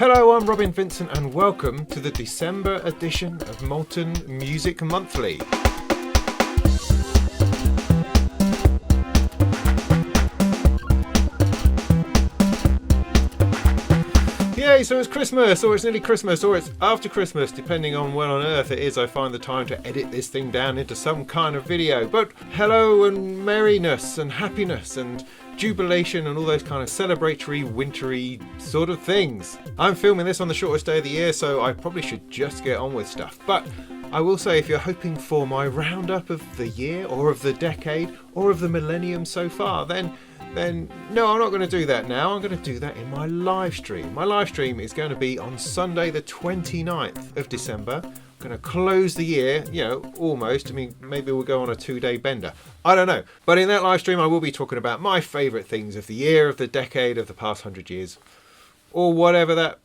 Hello, I'm Robin Vincent and welcome to the December edition of Molten Music Monthly. Yay, so it's Christmas, or it's nearly Christmas, or it's after Christmas, depending on when on earth it is I find the time to edit this thing down into some kind of video. But hello and merriness and happiness and jubilation and all those kind of celebratory, wintry sort of things. I'm filming this on the shortest day of the year, so I probably should just get on with stuff. But I will say, if you're hoping for my roundup of the year, or of the decade, or of the millennium so far, then no, I'm not going to do that now. I'm going to do that in my live stream. My live stream is going to be on Sunday the 29th of December. I'm going to close the year, almost. I mean, maybe we'll go on a 2-day bender. I don't know. But in that live stream, I will be talking about my favourite things of the year, of the decade, of the past 100 years, or whatever that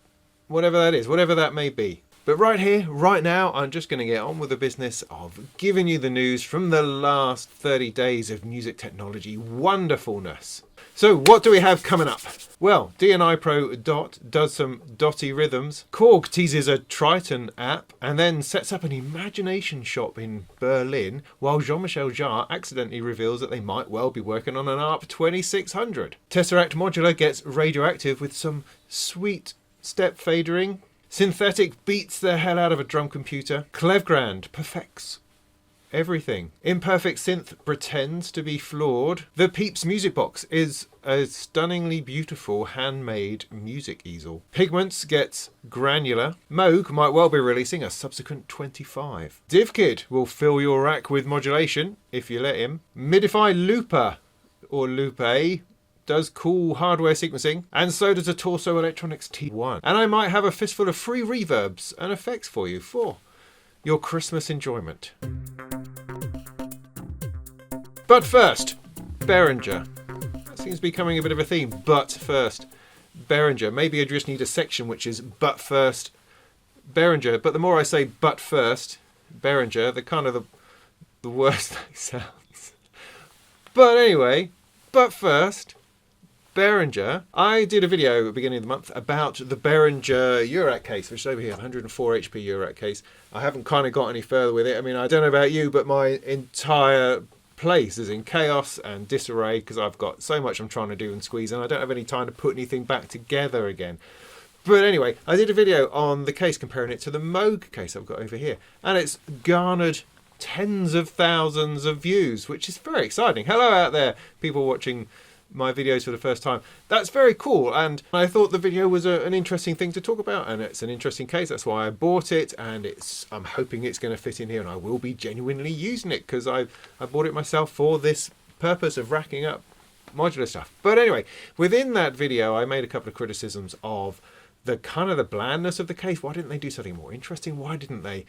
is, whatever that may be. But right here, right now, I'm just going to get on with the business of giving you the news from the last 30 days of music technology wonderfulness. So what do we have coming up? Well, DNI Pro DOT does some dotty rhythms. Korg teases a Triton app and then sets up an imagination shop in Berlin, while Jean-Michel Jarre accidentally reveals that they might well be working on an ARP 2600. Tesseract Modular gets radioactive with some sweet step fadering. Synthetic beats the hell out of a drum computer. Klevgrand perfects everything. ImPerfect Synth pretends to be flawed. The Peeps Music Box is a stunningly beautiful handmade music easel. Pigments gets granular. Moog might well be releasing a Subsequent 25. DivKid will fill your rack with modulation, if you let him. Midiphy LoopA, or LoopA, does cool hardware sequencing, and so does a Torso Electronics T1. And I might have a fistful of free reverbs and effects for you for your Christmas enjoyment. But first, Behringer. That seems to be becoming a bit of a theme. But first, Behringer. Maybe I just need a section which is but first, Behringer. But the more I say but first, Behringer, the worse that sounds. But anyway, but first, Behringer. I did a video at the beginning of the month about the Behringer Eurorack case, which is over here, 104 HP Eurorack case. I haven't kind of got any further with it. I mean, I don't know about you, but my entire place is in chaos and disarray because I've got so much I'm trying to do and squeeze, and I don't have any time to put anything back together again. But anyway, I did a video on the case comparing it to the Moog case I've got over here, and it's garnered tens of thousands of views, which is very exciting. Hello out there, people watching my videos for the first time. That's very cool, and I thought the video was an interesting thing to talk about, and it's an interesting case. That's why I bought it, and I'm hoping it's going to fit in here, and I will be genuinely using it because I bought it myself for this purpose of racking up modular stuff. But anyway, within that video I made a couple of criticisms of the blandness of the case. Why didn't they do something more interesting? Why didn't they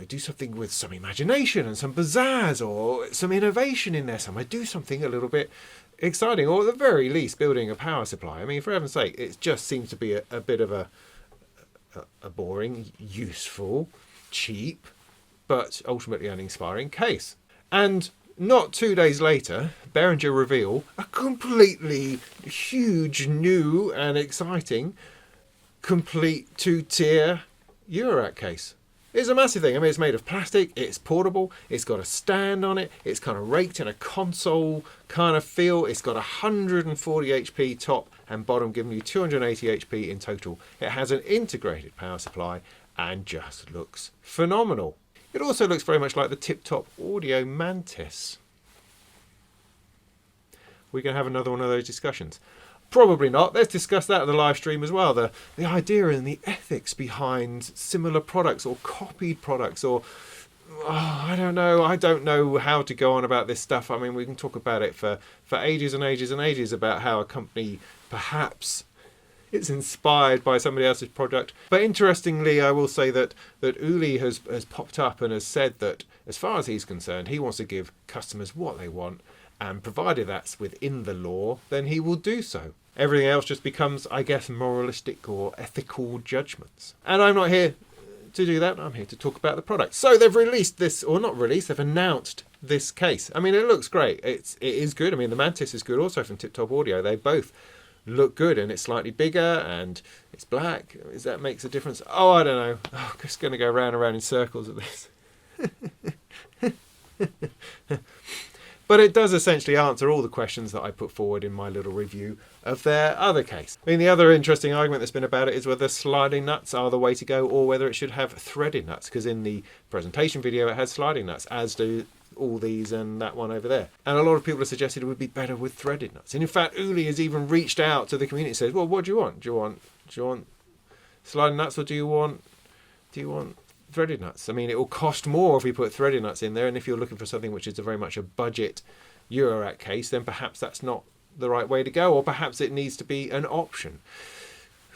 do something with some imagination and some pizzazz or some innovation in there somewhere? Do something a little bit exciting, or at the very least building a power supply. I mean, for heaven's sake, it just seems to be a bit of a boring, useful, cheap, but ultimately uninspiring case. And not 2 days later, Behringer reveal a completely huge, new and exciting, complete 2-tier Eurorack case. It's a massive thing. I mean, it's made of plastic, it's portable, it's got a stand on it, it's kind of raked in a console kind of feel, it's got 140 HP top and bottom, giving you 280 HP in total. It has an integrated power supply and just looks phenomenal. It also looks very much like the tip-top audio Mantis. We're going to have another one of those discussions. Probably not. Let's discuss that in the live stream as well. The idea and the ethics behind similar products or copied products, or I don't know how to go on about this stuff. I mean, we can talk about it for ages and ages and ages about how a company perhaps it's inspired by somebody else's product. But interestingly, I will say that Uli has popped up and has said that as far as he's concerned, he wants to give customers what they want, and provided that's within the law, then he will do so. Everything else just becomes, I guess, moralistic or ethical judgments. And I'm not here to do that. I'm here to talk about the product. So they've released this, or not released, they've announced this case. I mean, it looks great. It is good. I mean, the Mantis is good also from Tip Top Audio. They both look good, and it's slightly bigger and it's black. Is that makes a difference? Oh, I don't know. Oh, I'm just going to go round and round in circles with this. But it does essentially answer all the questions that I put forward in my little review of their other case. I mean, the other interesting argument that's been about it is whether sliding nuts are the way to go, or whether it should have threaded nuts, because in the presentation video it had sliding nuts, as do all these and that one over there. And a lot of people have suggested it would be better with threaded nuts. And in fact, Uli has even reached out to the community and says, well, what do you want? Do you want sliding nuts, or do you want threaded nuts? I mean, it will cost more if we put threaded nuts in there, and if you're looking for something which is very much a budget Eurorack case, then perhaps that's not the right way to go, or perhaps it needs to be an option.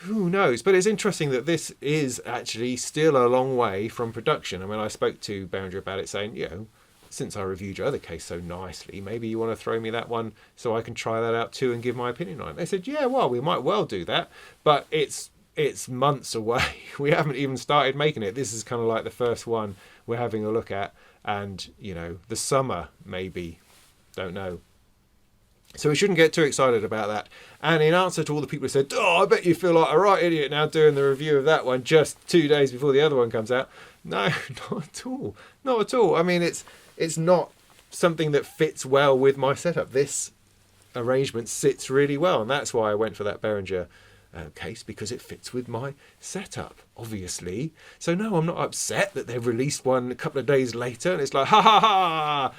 Who knows? But it's interesting that this is actually still a long way from production. I mean, I spoke to Behringer about it, saying, you know, since I reviewed your other case so nicely, maybe you want to throw me that one so I can try that out too and give my opinion on it. They said, yeah, well, we might well do that, but it's months away. We haven't even started making it. This is kind of like the first one we're having a look at, and you know, the summer maybe, don't know. So we shouldn't get too excited about that. And in answer to all the people who said, oh, I bet you feel like a right idiot now doing the review of that one just 2 days before the other one comes out. No, not at all. Not at all. I mean, it's not something that fits well with my setup. This arrangement sits really well, and that's why I went for that Behringer case, because it fits with my setup, obviously. So no, I'm not upset that they've released one a couple of days later and it's like, ha ha ha.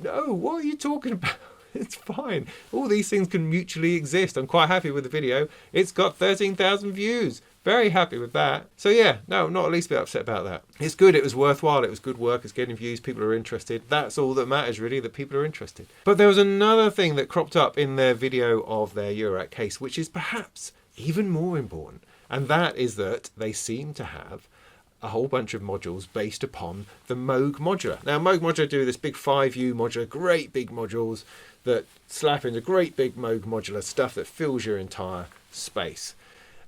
No, what are you talking about? It's fine. All these things can mutually exist. I'm quite happy with the video. It's got 13,000 views. Very happy with that. So yeah, no, not at least a bit upset about that. It's good. It was worthwhile. It was good work. It's getting views. People are interested. That's all that matters, really, that people are interested. But there was another thing that cropped up in their video of their Eurorack case, which is perhaps even more important. And that is that they seem to have a whole bunch of modules based upon the Moog Modular. Now, Moog Modular do this big 5U modular, great big modules that slap into great big Moog Modular stuff that fills your entire space.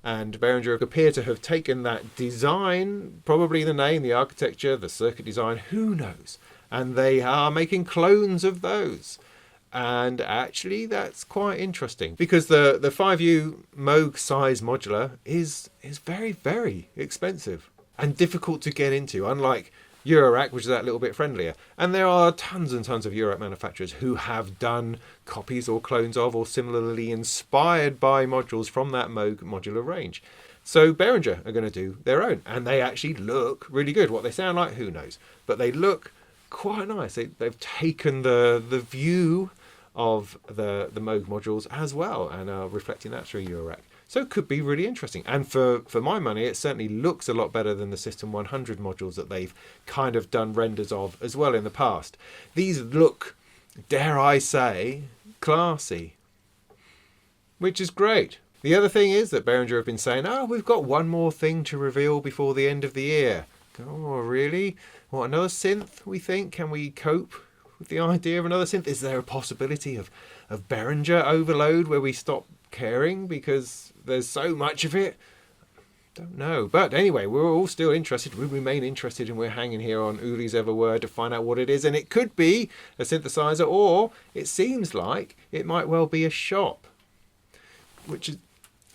And Behringer appear to have taken that design, probably the name, the architecture, the circuit design, who knows? And they are making clones of those. And actually, that's quite interesting, because the 5U Moog size modular is very, very expensive and difficult to get into, unlike Eurorack, which is that little bit friendlier. And there are tons and tons of Eurorack manufacturers who have done copies or clones of, or similarly inspired by modules from that Moog modular range. So Behringer are going to do their own, and they actually look really good. What they sound like, who knows? But they look quite nice. They've taken the view of the Moog modules as well, and are reflecting that through Eurorack. So it could be really interesting. And for my money, it certainly looks a lot better than the System 100 modules that they've kind of done renders of as well in the past. These look, dare I say, classy, which is great. The other thing is that Behringer have been saying, oh, we've got one more thing to reveal before the end of the year. Oh, really? What, another synth, we think? Can we cope with the idea of another synth? Is there a possibility of Behringer overload where we stop caring because there's so much of it? Don't know. But anyway, we're all still interested. We remain interested, and we're hanging here on Uli's ever word to find out what it is. And it could be a synthesizer, or it seems like it might well be a shop. Which is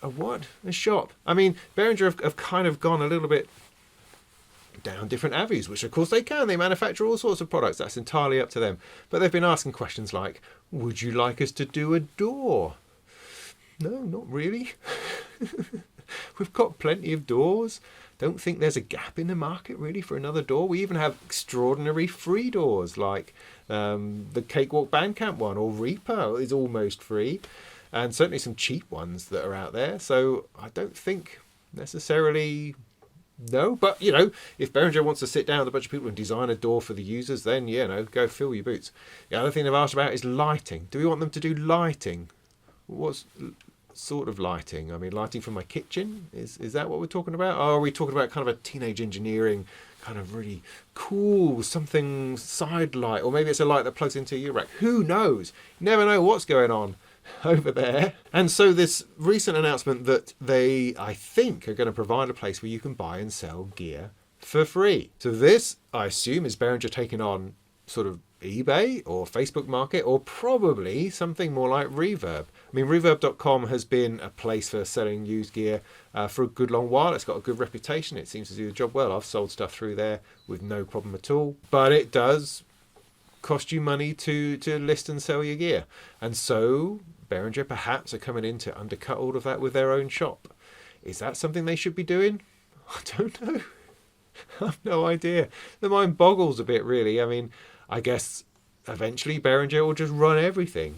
a what? A shop. I mean, Behringer have kind of gone a little bit down different avenues, which of course they can. They manufacture all sorts of products. That's entirely up to them. But they've been asking questions like, would you like us to do a door? No, not really. We've got plenty of doors. Don't think there's a gap in the market really for another door. We even have extraordinary free doors like the Cakewalk Bandcamp one, or Reaper is almost free, and certainly some cheap ones that are out there. So I don't think necessarily no, but you know, if Behringer wants to sit down with a bunch of people and design a door for the users, then you know, go fill your boots. The other thing they've asked about is lighting. Do we want them to do lighting? What's sort of lighting? I mean, lighting from my kitchen? Is that what we're talking about? Or are we talking about kind of a teenage engineering, kind of really cool, something side light? Or maybe it's a light that plugs into your rack. Who knows? You never know what's going on over there. And so this recent announcement that they, I think, are going to provide a place where you can buy and sell gear for free. So this, I assume, is Behringer taking on sort of eBay or Facebook Market, or probably something more like Reverb. I mean, reverb.com has been a place for selling used gear for a good long while. It's got a good reputation. It seems to do the job well. I've sold stuff through there with no problem at all. But it does cost you money to list and sell your gear. And so Behringer perhaps are coming in to undercut all of that with their own shop. Is that something they should be doing? I don't know. I've no idea. The mind boggles a bit, really. I mean, I guess eventually Behringer will just run everything.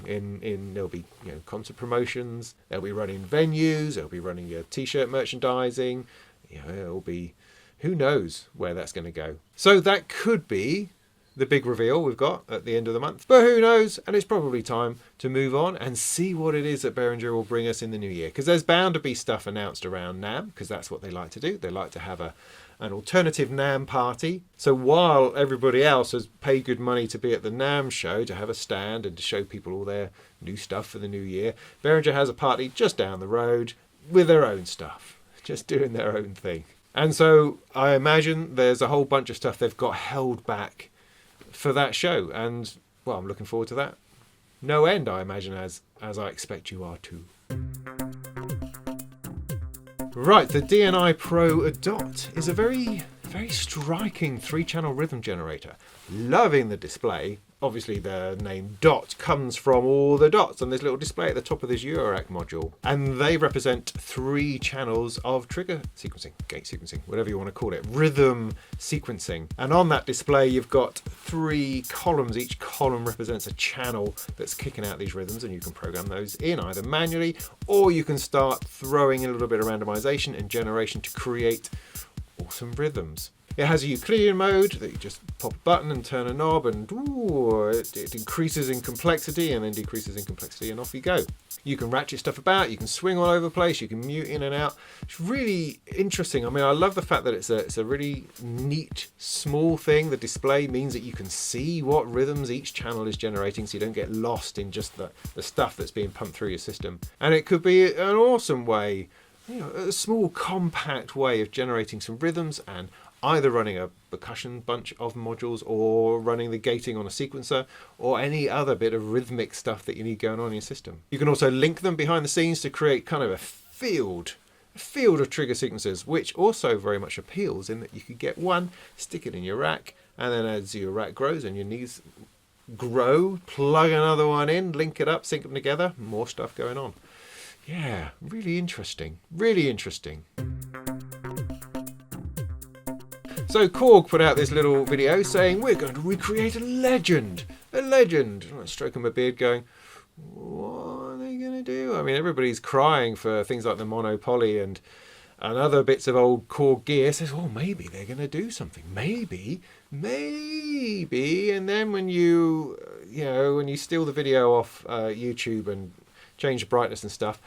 There'll be concert promotions, they'll be running venues, they'll be running your t-shirt merchandising. It'll be, who knows where that's going to go. So that could be the big reveal we've got at the end of the month. But who knows? And it's probably time to move on and see what it is that Behringer will bring us in the new year. Because there's bound to be stuff announced around NAMM, because that's what they like to do. They like to have an alternative NAMM party. So while everybody else has paid good money to be at the NAMM show, to have a stand and to show people all their new stuff for the new year, Behringer has a party just down the road with their own stuff, just doing their own thing. And so I imagine there's a whole bunch of stuff they've got held back for that show, and well, I'm looking forward to that. No end, I imagine, as I expect you are too. Right, the DNI Pro DOT is a very striking 3-channel rhythm generator. Loving the display. Obviously the name DOT comes from all the dots on this little display at the top of this Eurorack module. And they represent 3 channels of trigger sequencing, gate sequencing, whatever you want to call it, rhythm sequencing. And on that display you've got 3 columns. Each column represents a channel that's kicking out these rhythms, and you can program those in either manually, or you can start throwing in a little bit of randomization and generation to create awesome rhythms. It has a Euclidean mode that you just pop a button and turn a knob, and it increases in complexity and then decreases in complexity, and off you go. You can ratchet stuff about, you can swing all over the place, you can mute in and out. It's really interesting. I mean, I love the fact that it's a really neat, small thing. The display means that you can see what rhythms each channel is generating, so you don't get lost in just the stuff that's being pumped through your system. And it could be an awesome way, a small, compact way of generating some rhythms, and either running a percussion bunch of modules, or running the gating on a sequencer, or any other bit of rhythmic stuff that you need going on in your system. You can also link them behind the scenes to create kind of a field of trigger sequencers, which also very much appeals in that you could get one, stick it in your rack, and then as your rack grows and your needs grow, plug another one in, link it up, sync them together, more stuff going on. Yeah, really interesting, really interesting. So Korg put out this little video saying, we're going to recreate a legend. I'm stroking my beard going, what are they going to do? I mean, everybody's crying for things like the Monopoly and other bits of old Korg gear. Says, oh, maybe they're going to do something. Maybe. And then when you steal the video off YouTube and change the brightness and stuff,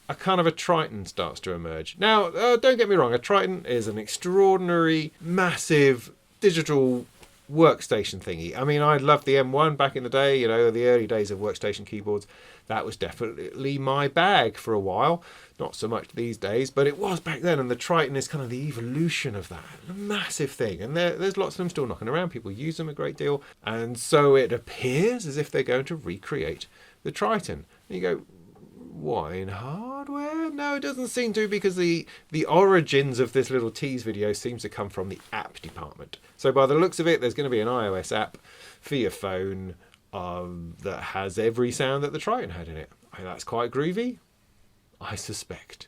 a kind of a Triton starts to emerge. Now, don't get me wrong, a Triton is an extraordinary, massive digital workstation thingy. I mean, I loved the M1 back in the day, the early days of workstation keyboards. That was definitely my bag for a while. Not so much these days, but it was back then, and the Triton is kind of the evolution of that. A massive thing, and there's lots of them still knocking around. People use them a great deal, and so it appears as if they're going to recreate the Triton. And you go, what, in hardware? No, it doesn't seem to, because the origins of this little tease video seems to come from the app department. So by the looks of it, there's going to be an iOS app for your phone that has every sound that the Triton had in it. That's quite groovy, I suspect.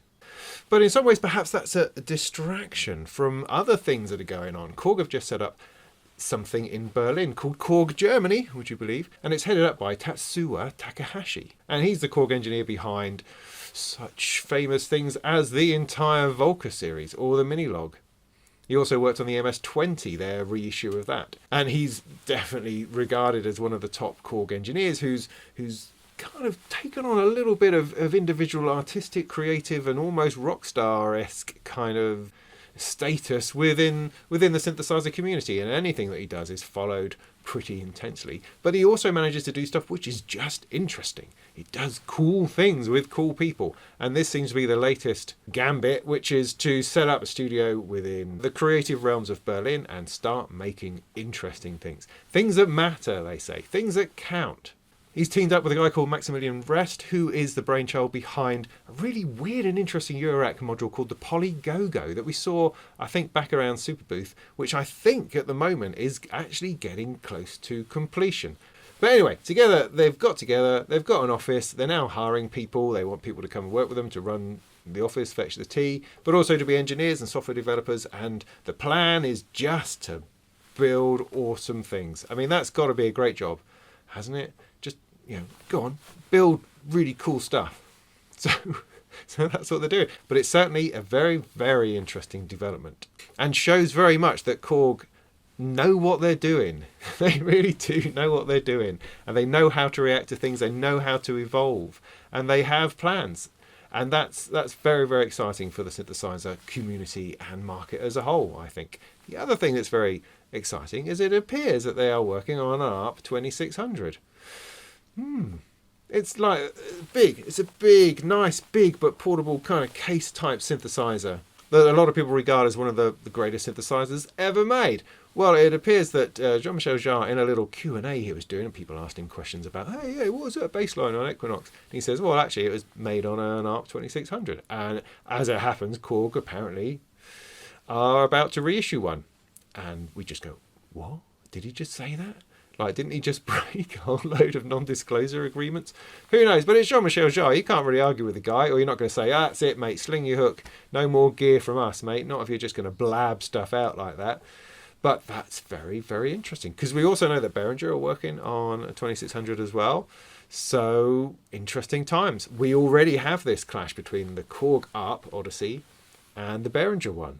But in some ways, perhaps that's a distraction from other things that are going on. Korg have just set up something in Berlin called Korg Germany, would you believe? And it's headed up by Tatsuya Takahashi. And he's the Korg engineer behind such famous things as the entire Volca series or the Minilog. He also worked on the MS-20, their reissue of that. And he's definitely regarded as one of the top Korg engineers who's kind of taken on a little bit of individual artistic, creative and almost rock star-esque kind of status within the synthesizer community, and anything that he does is followed pretty intensely. But he also manages to do stuff which is just interesting. He does cool things with cool people, and this seems to be the latest gambit, which is to set up a studio within the creative realms of Berlin and start making interesting things that matter, they say, things that count. He's teamed up with a guy called Maximilian Rest, who is the brainchild behind a really weird and interesting Eurorack module called the Polygogo that we saw, I think, back around Superbooth, which I think at the moment is actually getting close to completion. But anyway, they've got an office, they're now hiring people, they want people to come and work with them to run the office, fetch the tea, but also to be engineers and software developers, and the plan is just to build awesome things. I mean, that's got to be a great job, hasn't it? Go on, build really cool stuff. So that's what they're doing. But it's certainly a very, very interesting development, and shows very much that Korg know what they're doing. They really do know what they're doing, and they know how to react to things, they know how to evolve, and they have plans. And that's very, very exciting for the synthesizer community and market as a whole, I think. The other thing that's very exciting is it appears that they are working on an ARP 2600. It's like big. It's a big, nice, big but portable kind of case type synthesizer that a lot of people regard as one of the greatest synthesizers ever made. Well, it appears that Jean-Michel Jarre, in a little Q&A he was doing, and people asked him questions about, hey, what was that bass line on Equinox? And he says, well, actually, it was made on an ARP 2600. And as it happens, Korg apparently are about to reissue one. And we just go, what? Did he just say that? Like, didn't he just break a whole load of non-disclosure agreements? Who knows? But it's Jean-Michel Jarre. You can't really argue with the guy, or you're not going to say, that's it, mate, sling your hook. No more gear from us, mate. Not if you're just going to blab stuff out like that. But that's very, very interesting. Because we also know that Behringer are working on a 2600 as well. So, interesting times. We already have this clash between the Korg ARP Odyssey and the Behringer one.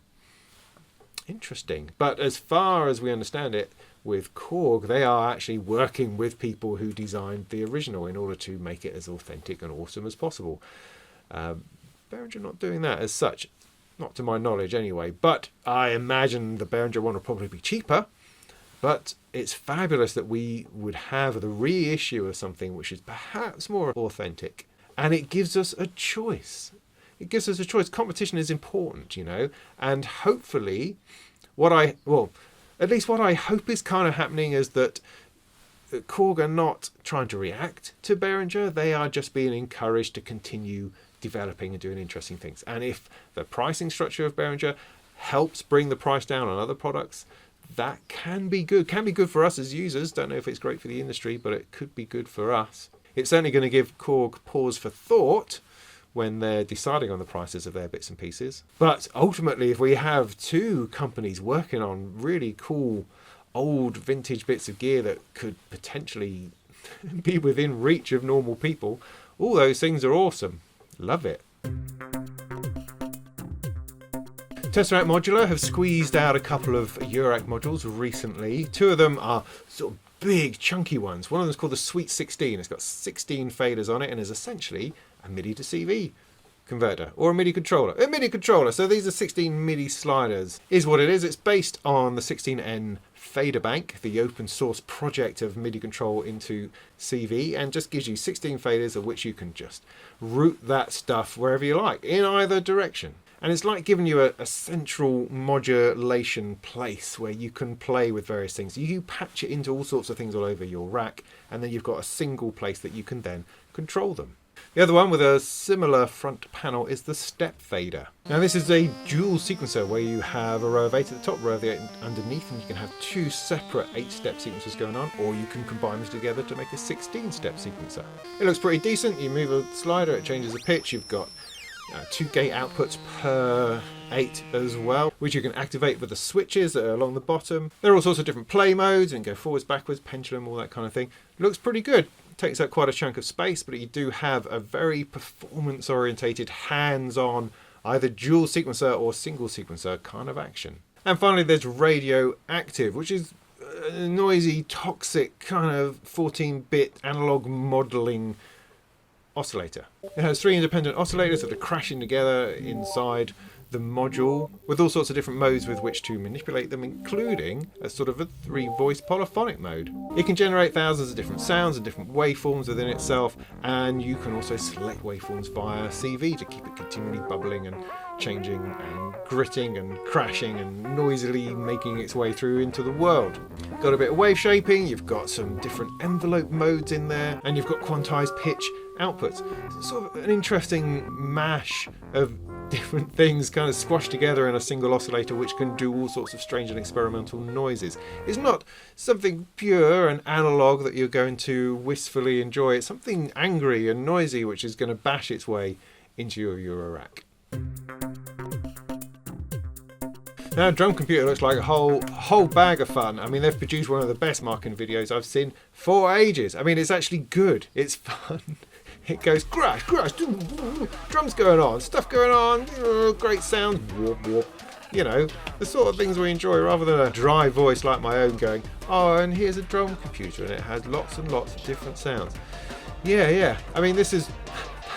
Interesting. But as far as we understand it, with Korg, they are actually working with people who designed the original in order to make it as authentic and awesome as possible. Behringer not doing that as such, not to my knowledge anyway, but I imagine the Behringer one will probably be cheaper. But it's fabulous that we would have the reissue of something which is perhaps more authentic, and it gives us a choice. It gives us a choice. Competition is important, and hopefully at least what I hope is kind of happening is that Korg are not trying to react to Behringer. They are just being encouraged to continue developing and doing interesting things. And if the pricing structure of Behringer helps bring the price down on other products, that can be good. Can be good for us as users. Don't know if it's great for the industry, but it could be good for us. It's certainly going to give Korg pause for thought when they're deciding on the prices of their bits and pieces. But ultimately, if we have two companies working on really cool old vintage bits of gear that could potentially be within reach of normal people, all those things are awesome. Love it. Tesseract Modular have squeezed out a couple of Eurorack modules recently. Two of them are sort of big, chunky ones. One of them is called the Sweet 16. It's got 16 faders on it and is essentially a MIDI to CV converter, or a MIDI controller. A MIDI controller. So these are 16 MIDI sliders, is what it is. It's based on the 16N Fader Bank, the open source project of MIDI control into CV, and just gives you 16 faders of which you can just route that stuff wherever you like, in either direction. And it's like giving you a central modulation place where you can play with various things. You patch it into all sorts of things all over your rack, and then you've got a single place that you can then control them. The other one with a similar front panel is the step fader. Now this is a dual sequencer where you have a row of 8 at the top, row of 8 underneath, and you can have two separate 8-step sequencers going on, or you can combine them together to make a 16-step sequencer. It looks pretty decent. You move a slider, it changes the pitch. You've got 2 gate outputs per 8 as well, which you can activate with the switches that are along the bottom. There are all sorts of different play modes, and go forwards, backwards, pendulum, all that kind of thing. Looks pretty good. Takes up quite a chunk of space, but you do have a very performance orientated, hands-on, either dual sequencer or single sequencer kind of action. And finally there's Radioactive, which is a noisy, toxic kind of 14-bit analog modeling oscillator. It has 3 independent oscillators that are crashing together inside the module with all sorts of different modes with which to manipulate them, including a sort of a 3-voice polyphonic mode. It can generate thousands of different sounds and different waveforms within itself, and you can also select waveforms via CV to keep it continually bubbling and changing and gritting and crashing and noisily making its way through into the world. Got a bit of wave shaping, you've got some different envelope modes in there, and you've got quantized pitch outputs. It's sort of an interesting mash of different things kind of squashed together in a single oscillator, which can do all sorts of strange and experimental noises. It's not something pure and analog that you're going to wistfully enjoy. It's something angry and noisy which is going to bash its way into your Eurorack. Now, Drum Computer looks like a whole bag of fun. I mean, they've produced one of the best marking videos I've seen for ages. I mean, it's actually good. It's fun. It goes crash, crash, drums going on, stuff going on, great sound, whoop, whoop. You know, the sort of things we enjoy, rather than a dry voice like my own going, oh, and here's a drum computer and it has lots and lots of different sounds. Yeah. I mean, this is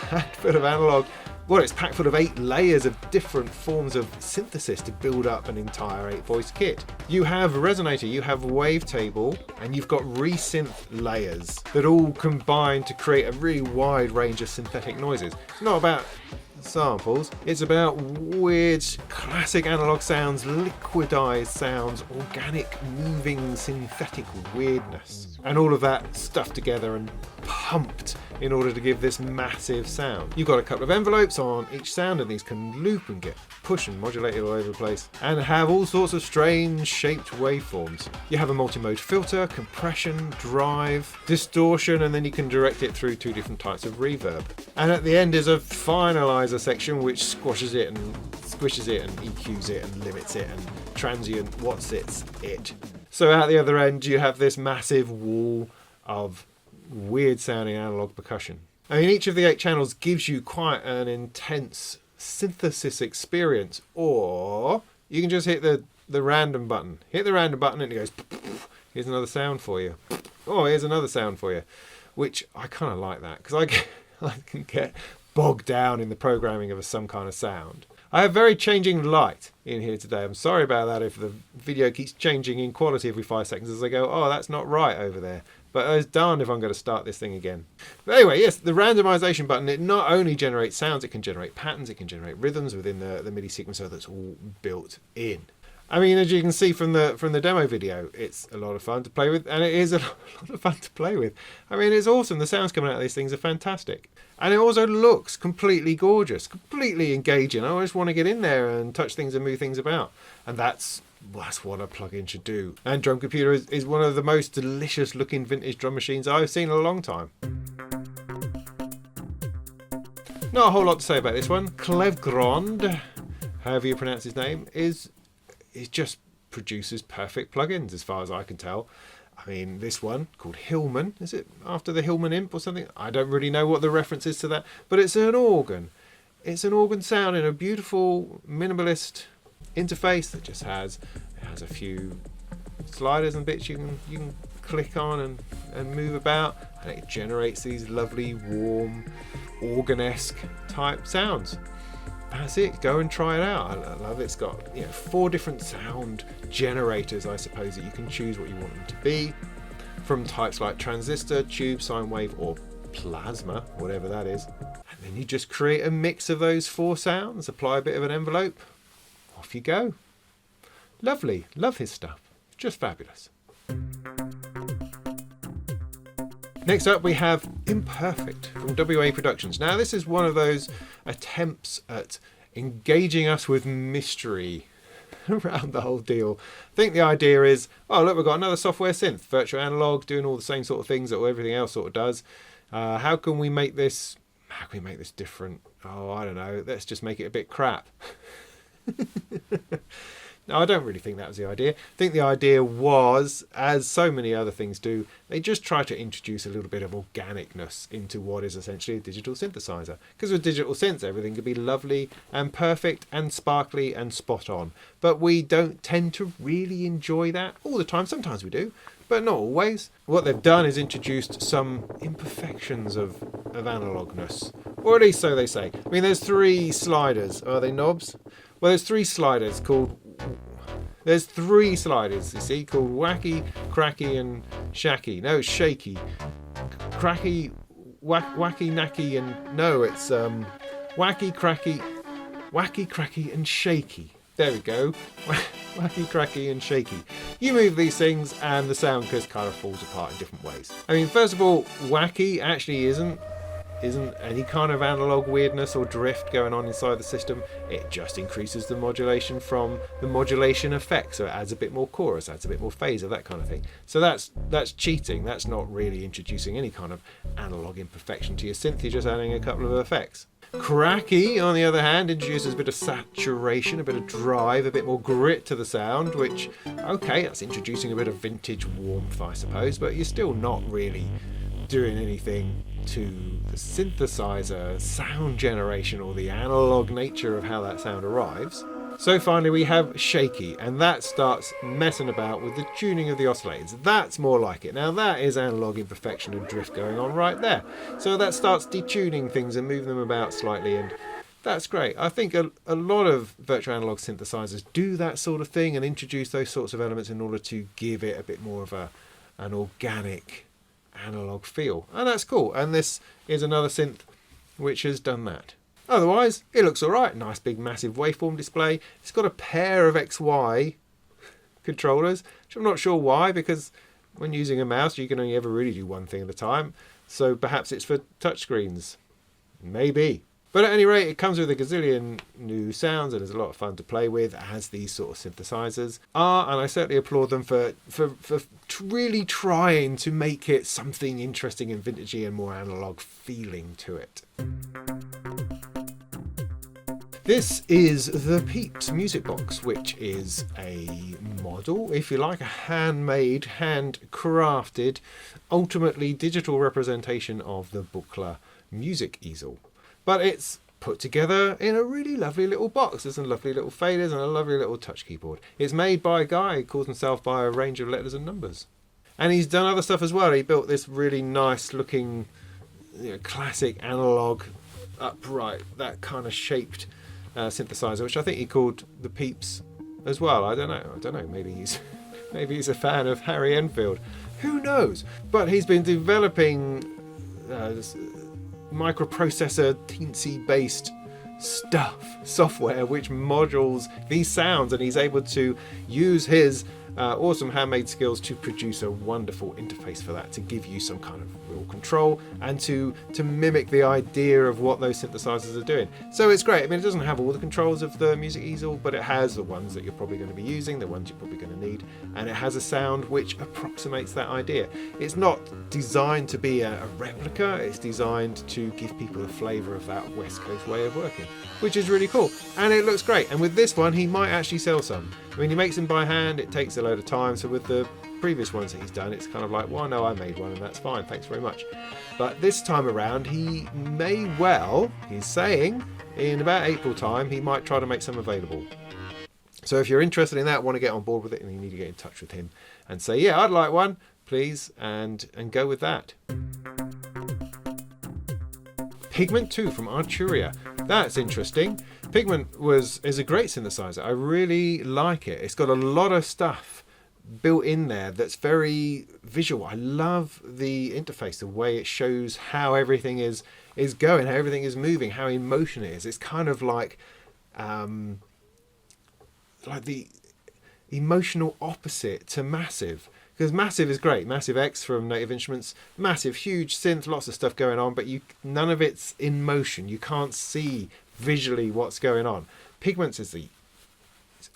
packed full of analog. Well, it's packed full of 8 layers of different forms of synthesis to build up an entire 8-voice kit. You have resonator, you have wavetable, and you've got resynth layers that all combine to create a really wide range of synthetic noises. It's not about samples, it's about weird classic analog sounds, liquidized sounds, organic moving synthetic weirdness, and all of that stuffed together and pumped in order to give this massive sound. You've got a couple of envelopes on each sound, and these can loop and get pushed and modulated all over the place, and have all sorts of strange shaped waveforms. You have a multi-mode filter, compression, drive, distortion, and then you can direct it through 2 different types of reverb. And at the end is a finalizer section which squashes it and squishes it and EQs it and limits it and transient what's it. So at the other end you have this massive wall of weird sounding analog percussion. I mean, each of the 8 channels gives you quite an intense synthesis experience, or you can just hit the random button. Hit the random button and it goes, here's another sound for you. Oh, here's another sound for you. Which I kind of like that, because I can get bogged down in the programming of some kind of sound. I have very changing light in here today. I'm sorry about that if the video keeps changing in quality every 5 seconds as I go, oh, that's not right over there. But I was darned if I'm going to start this thing again. But anyway, yes, the randomization button, it not only generates sounds, it can generate patterns, it can generate rhythms within the MIDI sequencer that's all built in. I mean, as you can see from the demo video, it's a lot of fun to play with, and it is a lot of fun to play with. I mean, it's awesome. The sounds coming out of these things are fantastic. And it also looks completely gorgeous, completely engaging. I just want to get in there and touch things and move things about. And that's what a plugin should do. And Drum Computer is one of the most delicious looking vintage drum machines I've seen in a long time. Not a whole lot to say about this one. Klevgrand, however you pronounce his name, is just produces perfect plugins as far as I can tell. I mean, this one called Hillman, is it after the Hillman imp or something? I don't really know what the reference is to that, but it's an organ. It's an organ sound in a beautiful minimalist interface that just has a few sliders and bits you can click on and move about, and it generates these lovely warm organ-esque type sounds. That's it. Go and try it out. I love it. It's got 4 different sound generators, I suppose, that you can choose what you want them to be, from types like transistor, tube, sine wave, or plasma, whatever that is. And then you just create a mix of those 4 sounds, apply a bit of an envelope, off you go. Lovely. Love his stuff. Just fabulous. Next up we have ImPerfect from WA Productions. Now this is one of those attempts at engaging us with mystery around the whole deal. I think the idea is, oh look, we've got another software synth, virtual analog, doing all the same sort of things that everything else sort of does. How can we make this different? Oh, I don't know, let's just make it a bit crap. No, I don't really think that was the idea. I think the idea was, as so many other things do, they just try to introduce a little bit of organicness into what is essentially a digital synthesizer. Because with digital synths, everything can be lovely and perfect and sparkly and spot on. But we don't tend to really enjoy that all the time. Sometimes we do, but not always. What they've done is introduced some imperfections of analogness. Or at least so they say. I mean, there's 3 sliders. Are they knobs? Well, there's three sliders, you see, called wacky, cracky, and shaky. No, shaky. Cracky, wacky, knacky, and no, it's wacky, cracky, and shaky. There we go. Wacky, cracky, and shaky. You move these things and the sound just kind of falls apart in different ways. I mean, first of all, wacky actually isn't any kind of analog weirdness or drift going on inside the system. It just increases the modulation from the modulation effect, so it adds a bit more chorus, adds a bit more phaser, that kind of thing. So that's cheating. That's not really introducing any kind of analog imperfection to your synth. You're just adding a couple of effects. Cracky, on the other hand, introduces a bit of saturation, a bit of drive, a bit more grit to the sound, which, okay, that's introducing a bit of vintage warmth, I suppose, but you're still not really doing anything to the synthesizer sound generation or the analog nature of how that sound arrives. So finally we have shaky, and that starts messing about with the tuning of the oscillators. That's more like it. Now that is analog imperfection and drift going on right there. So that starts detuning things and moving them about slightly, and that's great. I think a lot of virtual analog synthesizers do that sort of thing and introduce those sorts of elements in order to give it a bit more of an organic analog feel, and that's cool. And this is another synth which has done that. Otherwise, it looks alright. Nice big massive waveform display. It's got a pair of XY controllers, which I'm not sure why, because when using a mouse you can only ever really do one thing at a time. So perhaps it's for touchscreens. Maybe. But at any rate, it comes with a gazillion new sounds and is a lot of fun to play with, as these sort of synthesizers are, and I certainly applaud them for really trying to make it something interesting and vintagey and more analog feeling to it. This is the Peeps Music Box, which is a model, if you like, a handmade, handcrafted, ultimately digital representation of the Buchla music easel. But it's put together in a really lovely little box. There's some lovely little faders and a lovely little touch keyboard. It's made by a guy who calls himself by a range of letters and numbers. And he's done other stuff as well. He built this really nice looking, classic analog, upright, that kind of shaped synthesizer, which I think he called the Peeps as well. I don't know. Maybe he's a fan of Harry Enfield. Who knows? But he's been developing microprocessor teensy based software which modules these sounds, and he's able to use his awesome handmade skills to produce a wonderful interface for that, to give you some kind of real control and to mimic the idea of what those synthesizers are doing. So it's great. I mean, it doesn't have all the controls of the music easel, but it has the ones that you're probably going to be using, the ones you're probably going to need, and it has a sound which approximates that idea. It's not designed to be a replica, it's designed to give people a flavour of that West Coast way of working, which is really cool, and it looks great. And with this one, he might actually sell some. I mean, he makes them by hand, it takes a load of time, so with the previous ones that he's done, it's kind of like, well, no, I made one and that's fine, thanks very much. But this time around, he may well, he's saying, in about April time, he might try to make some available. So if you're interested in that, want to get on board with it, and you need to get in touch with him and say, yeah, I'd like one, please, and go with that. Pigment 2 from Arturia. That's interesting. Pigment is a great synthesizer. I really like it. It's got a lot of stuff built in there that's very visual. I love the interface, the way it shows how everything is going, how everything is moving, how in motion it is. It's kind of like the emotional opposite to Massive. Because Massive is great. Massive X from Native Instruments, massive, huge synth, lots of stuff going on, but none of it's in motion. You can't see visually what's going on. Pigments is the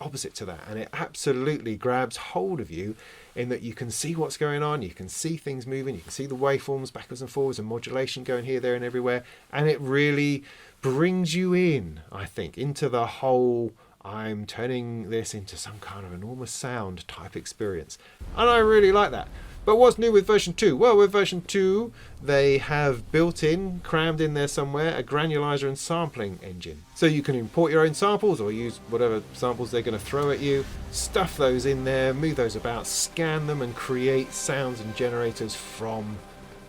opposite to that, and it absolutely grabs hold of you in that you can see what's going on, you can see things moving, you can see the waveforms backwards and forwards and modulation going here, there and everywhere, and it really brings you in, I think, into the whole I'm turning this into some kind of enormous sound type experience, and I really like that. But what's new with version 2? Well, with version 2, they have built in, crammed in there somewhere, a granulizer and sampling engine. So you can import your own samples or use whatever samples they're going to throw at you, stuff those in there, move those about, scan them and create sounds and generators from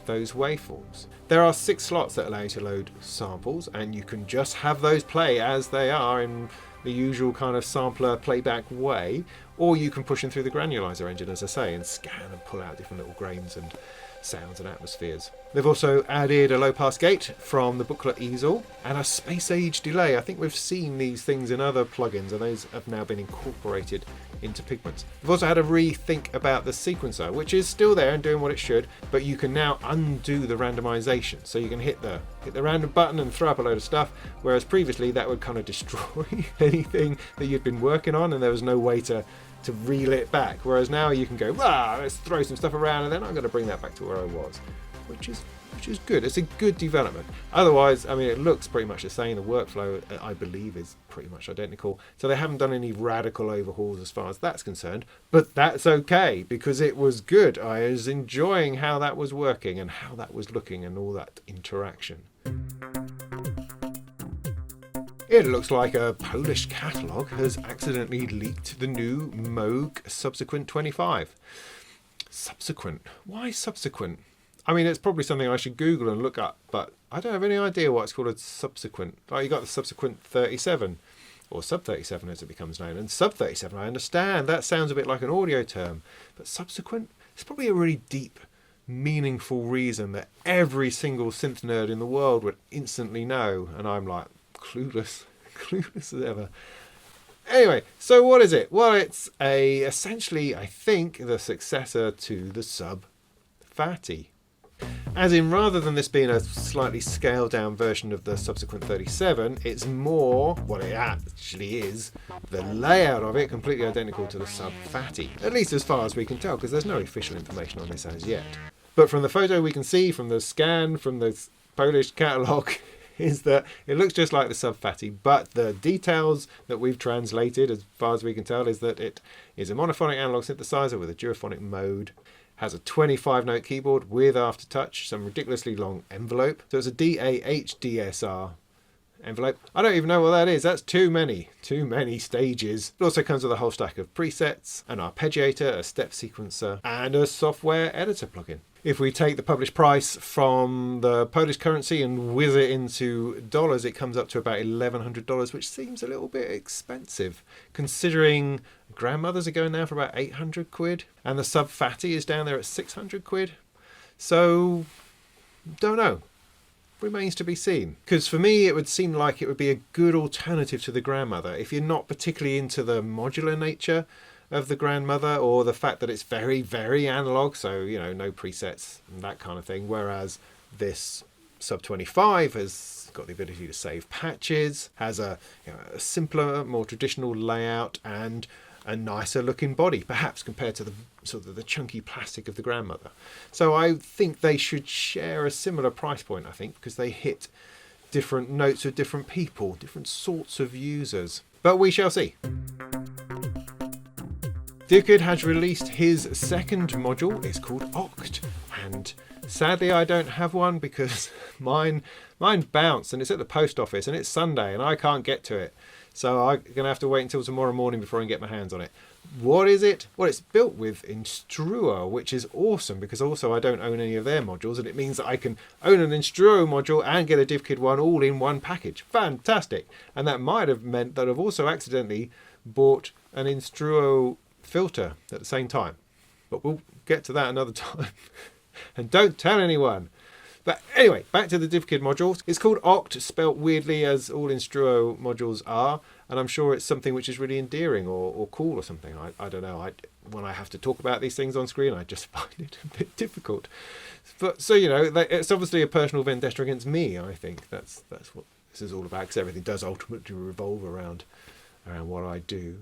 those waveforms. There are 6 slots that allow you to load samples, and you can just have those play as they are in the usual kind of sampler playback way, or you can push them through the granulizer engine, as I say, and scan and pull out different little grains and sounds and atmospheres. They've also added a low pass gate from the booklet Easel and a space age delay. I think we've seen these things in other plugins, and those have now been incorporated into Pigments. We've also had a rethink about the sequencer, which is still there and doing what it should, but you can now undo the randomization. So you can hit the random button and throw up a load of stuff, whereas previously that would kind of destroy anything that you'd been working on, and there was no way to reel it back. Whereas now you can go, let's throw some stuff around, and then I'm going to bring that back to where I was, which is good. It's a good development. Otherwise, I mean, it looks pretty much the same. The workflow, I believe, is pretty much identical. So they haven't done any radical overhauls as far as that's concerned, but that's okay because it was good. I was enjoying how that was working and how that was looking and all that interaction. It looks like a Polish catalogue has accidentally leaked the new Moog Subsequent 25. Subsequent? Why Subsequent? I mean, it's probably something I should Google and look up, but I don't have any idea why it's called a Subsequent. Like, you got the Subsequent 37, or Sub 37 as it becomes known. And Sub 37, I understand, that sounds a bit like an audio term, but Subsequent, it's probably a really deep, meaningful reason that every single synth nerd in the world would instantly know, and I'm like, clueless as ever. Anyway, so what is it? Well, it's essentially, I think, the successor to the Sub Fatty. As in, rather than this being a slightly scaled down version of the Subsequent 37, it's more, what it actually is, the layout of it completely identical to the Sub Fatty. At least as far as we can tell, because there's no official information on this as yet. But from the photo we can see, from the scan, from the Polish catalogue, is that it looks just like the Sub Fatty, but the details that we've translated, as far as we can tell, is that it is a monophonic analog synthesizer with a duophonic mode, has a 25-note keyboard with aftertouch, some ridiculously long envelope. So it's a DAH-DSR envelope. I don't even know what that is. That's too many stages. It also comes with a whole stack of presets, an arpeggiator, a step sequencer, and a software editor plugin. If we take the published price from the Polish currency and whiz it into dollars, it comes up to about $1,100, which seems a little bit expensive, considering grandmothers are going now for about 800 quid, and the Sub Fatty is down there at 600 quid. So, don't know. Remains to be seen. Because for me, it would seem like it would be a good alternative to the grandmother. If you're not particularly into the modular nature of the grandmother, or the fact that it's very, very analog, so, you know, no presets and that kind of thing, whereas this Sub 25 has got the ability to save patches, has a simpler, more traditional layout, and a nicer looking body, perhaps compared to the sort of the chunky plastic of the grandmother. So I think they should share a similar price point, I think, because they hit different notes with different people, different sorts of users. But we shall see. DivKid has released his second module. It's called Oct, and sadly I don't have one because mine bounced and it's at the post office and it's Sunday and I can't get to it. So I'm going to have to wait until tomorrow morning before I can get my hands on it. What is it? Well, it's built with Instruo, which is awesome because also I don't own any of their modules, and it means that I can own an Instruo module and get a DivKid one all in one package. Fantastic. And that might have meant that I've also accidentally bought an Instruo filter at the same time. But we'll get to that another time. And don't tell anyone. But anyway, back to the DivKid modules. It's called Oct, spelt weirdly as all Instruo modules are, and I'm sure it's something which is really endearing or cool or something. I don't know. When I have to talk about these things on screen, I just find it a bit difficult. But so, you know, it's obviously a personal vendetta against me, I think. That's what this is all about, because everything does ultimately revolve around what I do.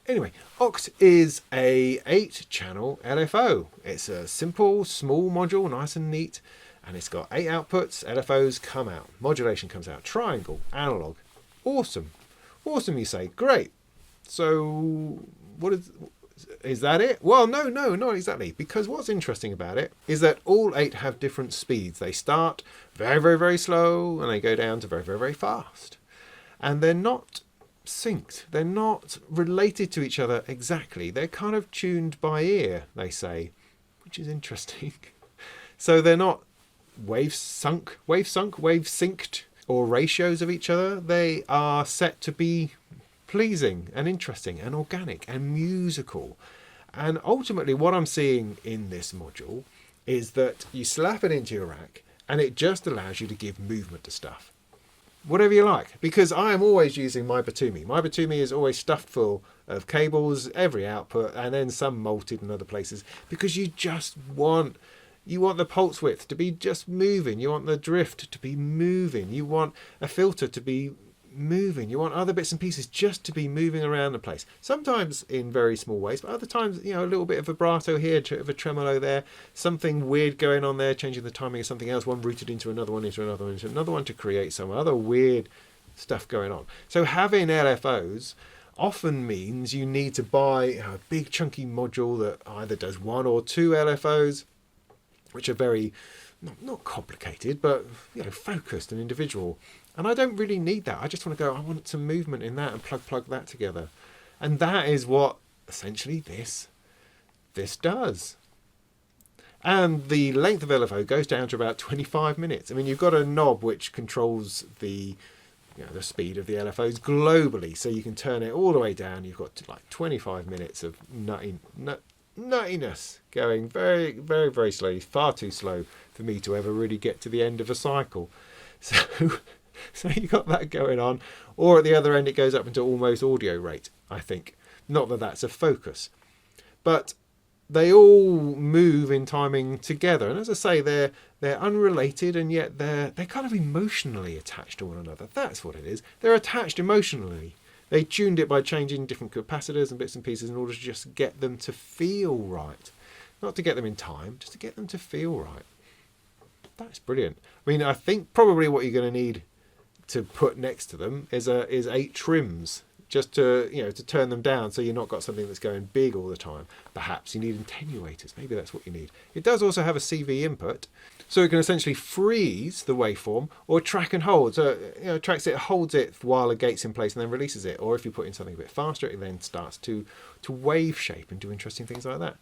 Anyway, Oct is a 8-channel LFO. It's a simple, small module, nice and neat, and it's got 8 outputs. LFOs come out, modulation comes out, triangle, analog. Awesome. Awesome, you say. Great. So, what is that it? Well, no, not exactly. Because what's interesting about it is that all 8 have different speeds. They start very, very, very slow, and they go down to very, very, very fast. And they're not synced. They're not related to each other exactly. They're kind of tuned by ear, they say, which is interesting. So they're not wave synced, or ratios of each other. They are set to be pleasing and interesting and organic and musical. And ultimately what I'm seeing in this module is that you slap it into your rack and it just allows you to give movement to stuff. Whatever you like, because I am always using my Batumi. My Batumi is always stuffed full of cables, every output, and then some molted in other places, because you just want, you want the pulse width to be just moving, you want the drift to be moving, you want a filter to be moving, you want other bits and pieces just to be moving around the place, sometimes in very small ways, but other times, you know, a little bit of vibrato here, a bit of a tremolo there, something weird going on there, changing the timing of something else, one rooted into another one, into another one, into another one, to create some other weird stuff going on. So having LFOs often means you need to buy a big chunky module that either does one or two LFOs, which are very not complicated, but you know, focused and individual. And I don't really need that. I just want to go, I want some movement in that and plug that together. And that is what essentially this does. And the length of LFO goes down to about 25 minutes. I mean, you've got a knob which controls the, you know, the speed of the LFOs globally, so you can turn it all the way down. You've got like 25 minutes of nuttiness going very, very, very slowly. Far too slow for me to ever really get to the end of a cycle. So you got that going on, or at the other end it goes up into almost audio rate, I think. Not that that's a focus, but they all move in timing together. And as I say, they're unrelated, and yet they're kind of emotionally attached to one another. That's what it is. They're attached emotionally. They tuned it by changing different capacitors and bits and pieces in order to just get them to feel right. Not to get them in time, just to get them to feel right. That's brilliant. I mean, I think probably what you're going to need to put next to them is 8 trims, just to, you know, to turn them down, so you've not got something that's going big all the time. Perhaps you need attenuators. Maybe that's what you need. It does also have a CV input, so it can essentially freeze the waveform or track and hold. So, you know, tracks it, holds it while a gate's in place, and then releases it. Or if you put in something a bit faster, it then starts to wave shape and do interesting things like that.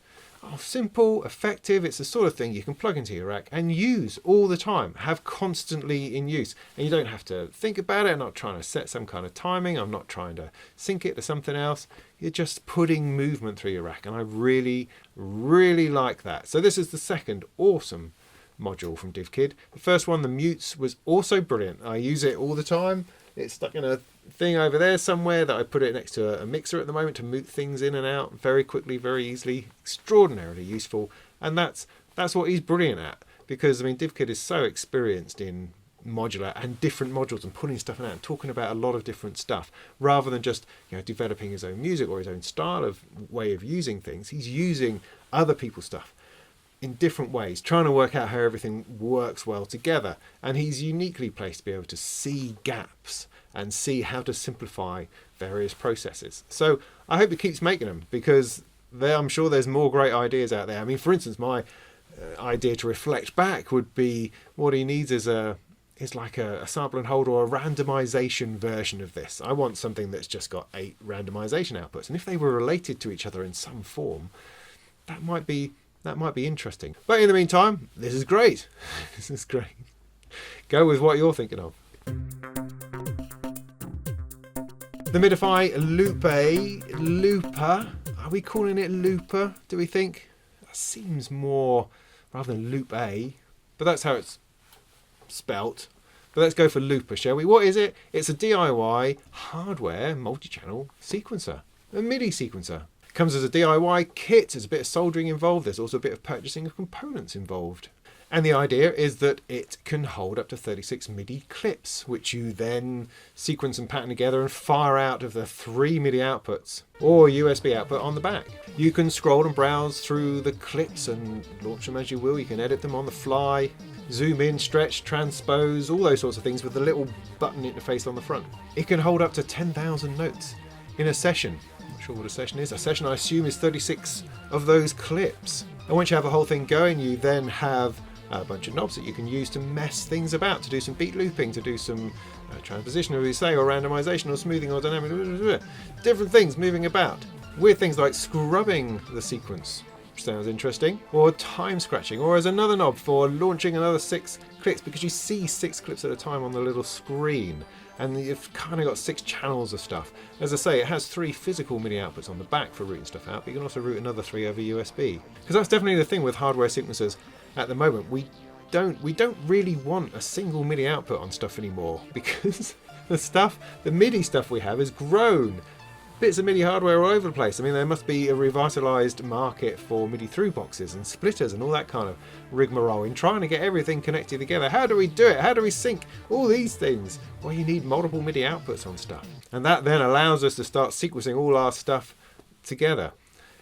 Oh, simple, effective. It's the sort of thing you can plug into your rack and use all the time, have constantly in use. And you don't have to think about it. I'm not trying to set some kind of timing. I'm not trying to sync it to something else. You're just putting movement through your rack. And I really, really like that. So this is the second awesome module from DivKid. The first one, the mutes, was also brilliant. I use it all the time. It's stuck in a thing over there somewhere that I put it next to a mixer at the moment to mute things in and out very quickly, very easily. Extraordinarily useful. And that's what he's brilliant at, because I mean, DivKid is so experienced in modular and different modules and putting stuff in out and talking about a lot of different stuff, rather than just, you know, developing his own music or his own style of way of using things. He's using other people's stuff in different ways, trying to work out how everything works well together. And he's uniquely placed to be able to see gaps and see how to simplify various processes. So I hope he keeps making them, because I'm sure there's more great ideas out there. I mean, for instance, my idea to reflect back would be, what he needs is like a sample and hold or a randomization version of this. I want something that's just got 8 randomization outputs, and if they were related to each other in some form, that might be interesting. But in the meantime, this is great. This is great. Go with what you're thinking of. The Midiphy LoopA. Are we calling it LoopA, do we think? That seems more, rather than LoopA, but that's how it's spelt. But let's go for LoopA, shall we? What is it? It's a DIY hardware multi-channel sequencer, a MIDI sequencer. Comes as a DIY kit. There's a bit of soldering involved. There's also a bit of purchasing of components involved. And the idea is that it can hold up to 36 MIDI clips, which you then sequence and pattern together and fire out of the 3 MIDI outputs or USB output on the back. You can scroll and browse through the clips and launch them as you will. You can edit them on the fly, zoom in, stretch, transpose, all those sorts of things with the little button interface on the front. It can hold up to 10,000 notes in a session. Not sure what a session is. A session, I assume, is 36 of those clips. And once you have the whole thing going, you then have a bunch of knobs that you can use to mess things about, to do some beat looping, to do some transposition, as we say, or randomization, or smoothing, or dynamic, different things moving about. Weird things like scrubbing the sequence, which sounds interesting, or time scratching, or as another knob for launching another 6 clips, because you see 6 clips at a time on the little screen, and you've kind of got 6 channels of stuff. As I say, it has 3 physical MIDI outputs on the back for routing stuff out, but you can also route another 3 over USB. Because that's definitely the thing with hardware sequencers at the moment. We don't really want a single MIDI output on stuff anymore, because the MIDI stuff we have is grown. Bits of MIDI hardware all over the place. I mean, there must be a revitalised market for MIDI through boxes and splitters and all that kind of rigmarole in trying to get everything connected together. How do we do it? How do we sync all these things? Well, you need multiple MIDI outputs on stuff. And that then allows us to start sequencing all our stuff together.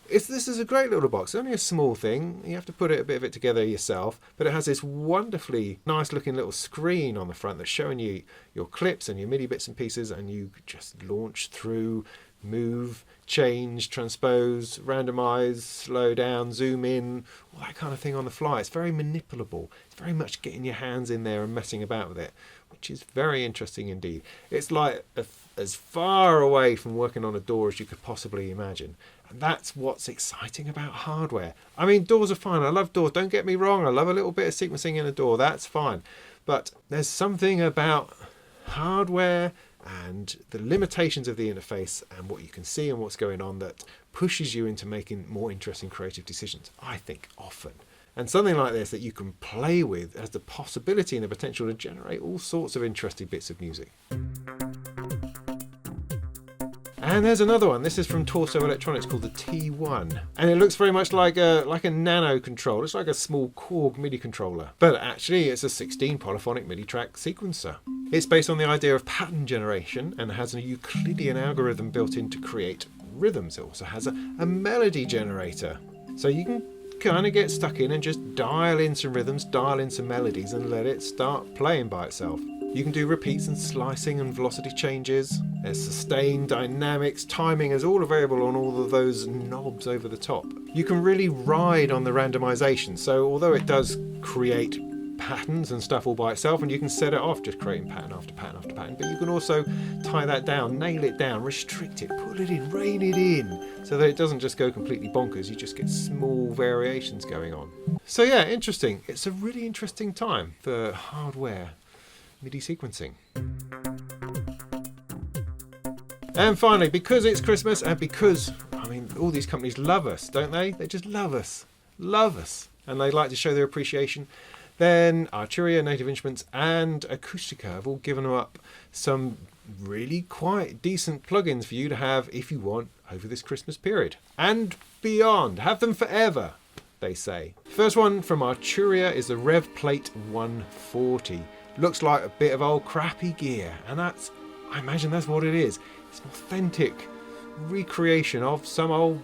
This is a great little box. It's only a small thing. You have to put a bit of it together yourself, but it has this wonderfully nice looking little screen on the front that's showing you your clips and your MIDI bits and pieces, and you just launch through, move, change, transpose, randomize, slow down, zoom in, all that kind of thing on the fly. It's very manipulable. It's very much getting your hands in there and messing about with it, which is very interesting indeed. It's like as far away from working on a DAW as you could possibly imagine. And that's what's exciting about hardware. I mean, DAWs are fine. I love DAWs. Don't get me wrong. I love a little bit of sequencing in a DAW. That's fine. But there's something about hardware and the limitations of the interface and what you can see and what's going on that pushes you into making more interesting creative decisions, I think, often. And something like this that you can play with has the possibility and the potential to generate all sorts of interesting bits of music. And there's another one. This is from Torso Electronics called the T1. And it looks very much like a nano controller. It's like a small Korg MIDI controller. But actually it's a 16 polyphonic MIDI track sequencer. It's based on the idea of pattern generation and has a Euclidean algorithm built in to create rhythms. It also has a melody generator. So you can kind of get stuck in and just dial in some rhythms, dial in some melodies and let it start playing by itself. You can do repeats and slicing and velocity changes. There's sustain, dynamics, timing is all available on all of those knobs over the top. You can really ride on the randomization. So although it does create patterns and stuff all by itself, and you can set it off just creating pattern after pattern after pattern, but you can also tie that down, nail it down, restrict it, pull it in, rein it in, so that it doesn't just go completely bonkers. You just get small variations going on. So yeah, interesting. It's a really interesting time for hardware MIDI sequencing. And finally, because it's Christmas and because, I mean, all these companies love us, don't they? They just love us, and they like to show their appreciation. Then Arturia, Native Instruments and Acoustica have all given up some really quite decent plugins for you to have if you want over this Christmas period and beyond. Have them forever, they say. First one from Arturia is the Rev Plate 140. Looks like a bit of old crappy gear, and I imagine that's what it is. It's an authentic recreation of some old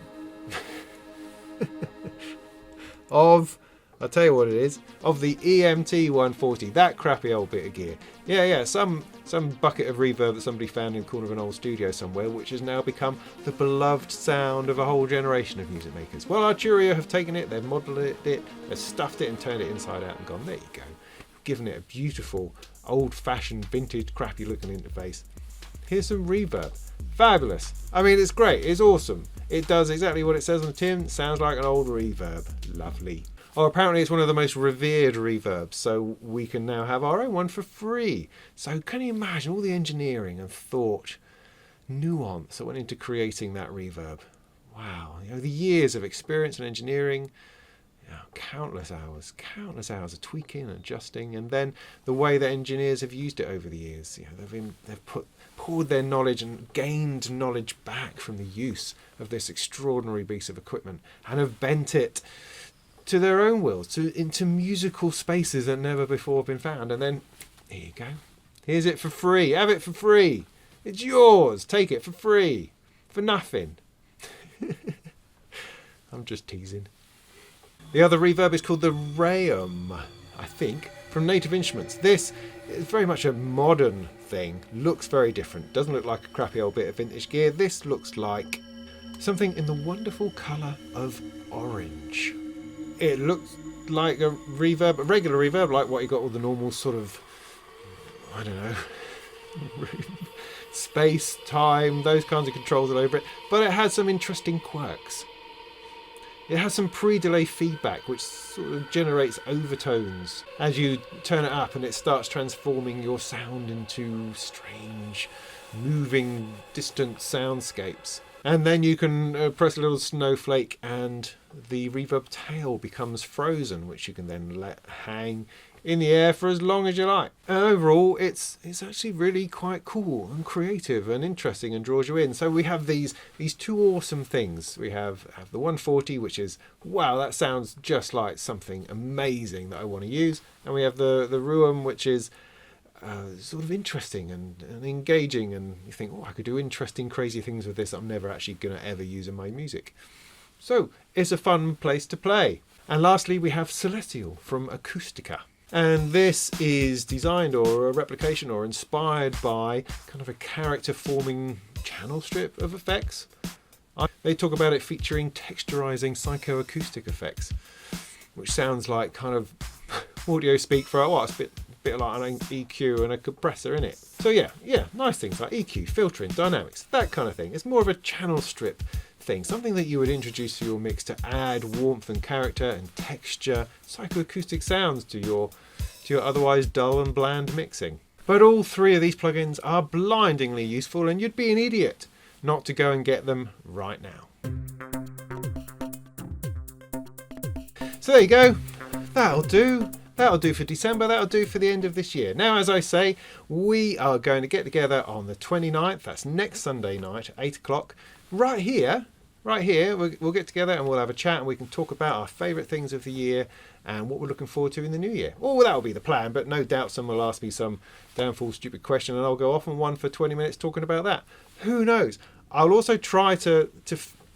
I'll tell you what it is, of the EMT 140, that crappy old bit of gear. Yeah, some bucket of reverb that somebody found in the corner of an old studio somewhere, which has now become the beloved sound of a whole generation of music makers. Well, Arturia have taken it, they've modelled it, they've stuffed it and turned it inside out and gone, there you go. Given it a beautiful, old-fashioned, vintage, crappy-looking interface. Here's some reverb. Fabulous. I mean, it's great. It's awesome. It does exactly what it says on the tin. Sounds like an old reverb. Lovely. Oh, apparently it's one of the most revered reverbs, so we can now have our own one for free. So can you imagine all the engineering and thought, nuance that went into creating that reverb? Wow. You know, the years of experience and engineering, countless hours of tweaking and adjusting, and then the way that engineers have used it over the years. You know, they've poured their knowledge and gained knowledge back from the use of this extraordinary piece of equipment and have bent it to their own wills, into musical spaces that never before have been found. And then here you go. Here's it for free. Have it for free. It's yours. Take it for free. For nothing. I'm just teasing. The other reverb is called the Rayum, I think, from Native Instruments. This is very much a modern thing. Looks very different. Doesn't look like a crappy old bit of vintage gear. This looks like something in the wonderful colour of orange. It looks like a reverb, a regular reverb, like what you got with the normal sort of, I don't know, space, time, those kinds of controls all over it. But it has some interesting quirks. It has some pre-delay feedback which sort of generates overtones as you turn it up, and it starts transforming your sound into strange, moving, distant soundscapes. And then you can press a little snowflake and the reverb tail becomes frozen, which you can then let hang in the air for as long as you like. And overall, it's actually really quite cool and creative and interesting and draws you in. So we have these two awesome things. We have the 140, which is, wow, that sounds just like something amazing that I want to use. And we have the Ruum, which is sort of interesting and engaging, and you think, oh, I could do interesting, crazy things with this I'm never actually going to ever use in my music. So it's a fun place to play. And lastly, we have Celestial from Acoustica. And this is designed or a replication or inspired by kind of a character forming channel strip of effects. They talk about it featuring texturizing psychoacoustic effects, which sounds like kind of audio speak for it's a bit like an EQ and a compressor in it. So yeah, nice things like EQ, filtering, dynamics, that kind of thing. It's more of a channel strip thing, something that you would introduce to your mix to add warmth and character and texture, psychoacoustic sounds to your otherwise dull and bland mixing. But all three of these plugins are blindingly useful, and you'd be an idiot not to go and get them right now. So there you go. That'll do. That'll do for December, that'll do for the end of this year. Now, as I say, we are going to get together on the 29th, that's next Sunday night at 8 o'clock, right here, we'll get together and we'll have a chat and we can talk about our favourite things of the year and what we're looking forward to in the new year. Well, that'll be the plan, but no doubt someone will ask me some downfall stupid question and I'll go off on one for 20 minutes talking about that. Who knows? I'll also try to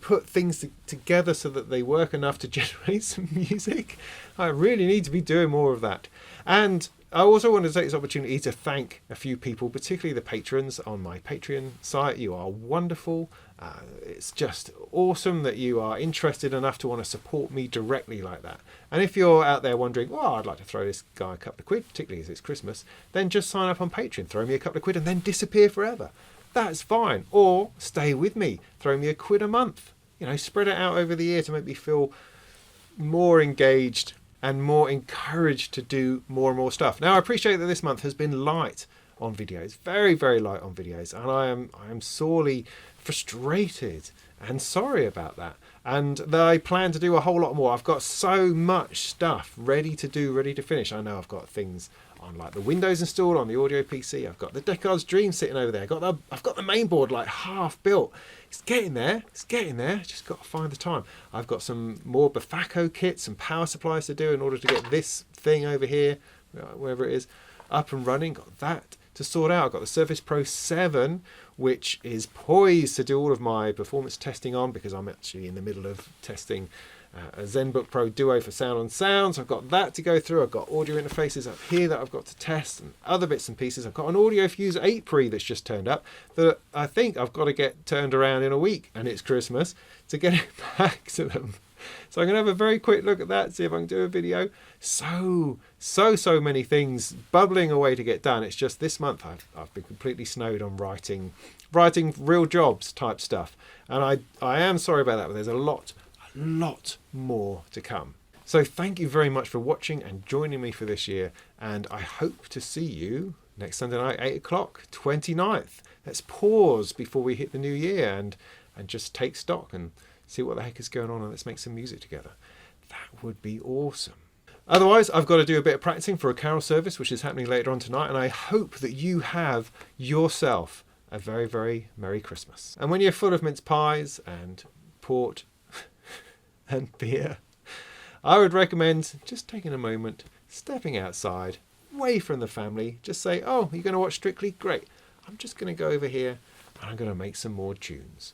put things together so that they work enough to generate some music. I really need to be doing more of that. And I also want to take this opportunity to thank a few people, particularly the patrons on my Patreon site. You are wonderful. It's just awesome that you are interested enough to want to support me directly like that. And if you're out there wondering, well, I'd like to throw this guy a couple of quid, particularly as it's Christmas, then just sign up on Patreon, throw me a couple of quid and then disappear forever. That's fine. Or stay with me, throw me a quid a month. You know, spread it out over the year to make me feel more engaged and more encouraged to do more and more stuff. Now, I appreciate that this month has been light on videos, very, very light on videos, and I am sorely frustrated and sorry about that. And I plan to do a whole lot more. I've got so much stuff ready to do, ready to finish. I know I've got things on like the Windows installed on the audio PC. I've got the Deckard's Dream sitting over there. I've got the main board like half built. It's getting there. Just got to find the time. I've got some more Bafako kits and power supplies to do in order to get this thing over here, wherever it is, up and running. Got that to sort out. I've got the Surface Pro 7, which is poised to do all of my performance testing on, because I'm actually in the middle of testing a ZenBook Pro Duo for sound on sound. So I've got that to go through. I've got audio interfaces up here that I've got to test and other bits and pieces. I've got an Audio Fuse 8 Pre that's just turned up that I think I've got to get turned around in a week, and it's Christmas, to get it back to them. So I'm going to have a very quick look at that, see if I can do a video. So many things bubbling away to get done. It's just this month I've been completely snowed on writing real jobs type stuff. And I am sorry about that, but there's a lot more to come. So thank you very much for watching and joining me for this year, and I hope to see you next Sunday night, 8 o'clock, 29th. Let's pause before we hit the new year and just take stock and see what the heck is going on, and let's make some music together. That would be awesome. Otherwise, I've got to do a bit of practicing for a carol service, which is happening later on tonight, and I hope that you have yourself a very, very Merry Christmas. And when you're full of mince pies and port and beer, I would recommend just taking a moment, stepping outside, away from the family. Just say, oh, you're going to watch Strictly? Great. I'm just going to go over here and I'm going to make some more tunes.